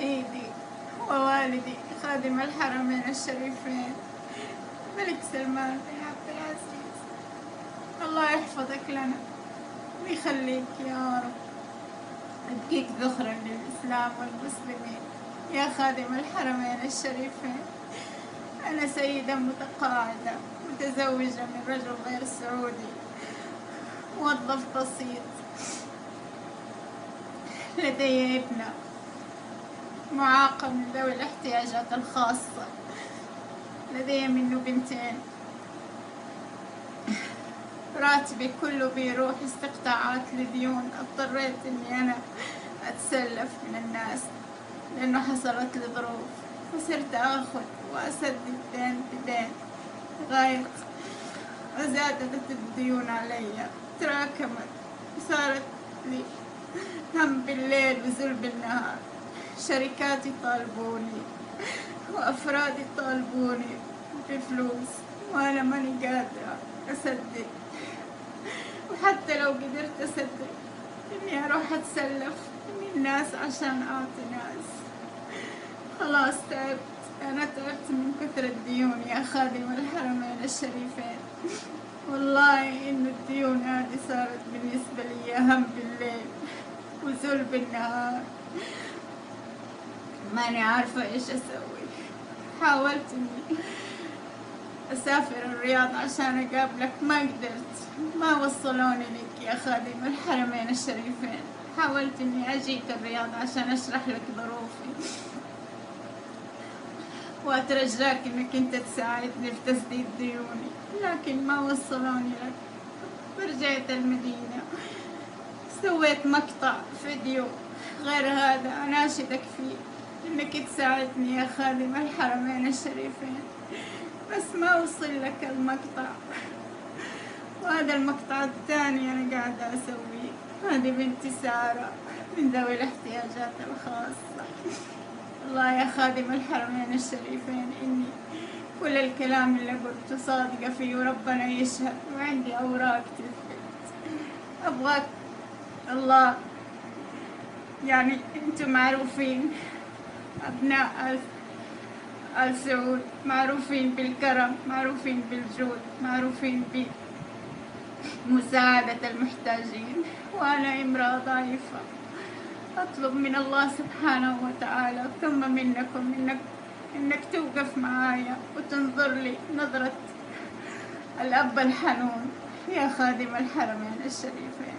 سيدي ووالدي خادم الحرمين الشريفين الملك سلمان بن عبد العزيز، الله يحفظك لنا ويخليك يا رب، يبقيك ذخرا للإسلام والمسلمين يا خادم الحرمين الشريفين. أنا سيدة متقاعدة متزوجة من رجل غير سعودي، موظف بسيط، لدي ابنة معاقة من ذوي الاحتياجات الخاصة، لدي منه بنتين، راتبي كله بيروح استقطاعات لديون. اضطريت اني انا اتسلف من الناس لانه حصلت لي ظروف، وصرت اخذ واسدد دين بدين لغاية وزادت الديون علي، تراكمت وصارت لي هم بالليل وذل بالنهار. شركات يطالبوني وأفراد يطالبوني بفلوس وأنا ماني قادرة أسدد، وحتى لو قدرت أسدد إني أروح أتسلف من الناس عشان أعطي ناس. خلاص تعبت، أنا تعبت من كثر الديون يا خادم الحرمين الشريفين. والله إن الديون هذه صارت بالنسبة لي هم بالليل وذل بالنهار، ماني عارفة إيش أسوي. حاولت إني أسافر الرياض عشان أقابلك، ما قدرت، ما وصلوني لك يا خادم الحرمين الشريفين. حاولت إني أجيك الرياض عشان أشرح لك ظروفي وأترجاك إنك أنت تساعدني في تسديد ديوني، لكن ما وصلوني لك. فرجعت المدينة، سويت مقطع فيديو غير هذا أناشدك فيه إنك تساعدني يا خادم الحرمين الشريفين، بس ما وصل لك المقطع. وهذا المقطع الثاني أنا قاعدة أسويه. هذه بنتي سارة من ذوي الاحتياجات الخاصة. الله يا خادم الحرمين الشريفين إني كل الكلام اللي قلته صادقة فيه وربنا يشهد، وعندي أوراق تثبت. أبغاك الله، يعني أنتم معروفين أبناء آل سعود، معروفين بالكرم، معروفين بالجود، معروفين بمساعدة المحتاجين، وأنا امرأة ضعيفة أطلب من الله سبحانه وتعالى ثم منكم إنك توقف معايا وتنظر لي نظرة الأب الحنون يا خادم الحرمين الشريفين.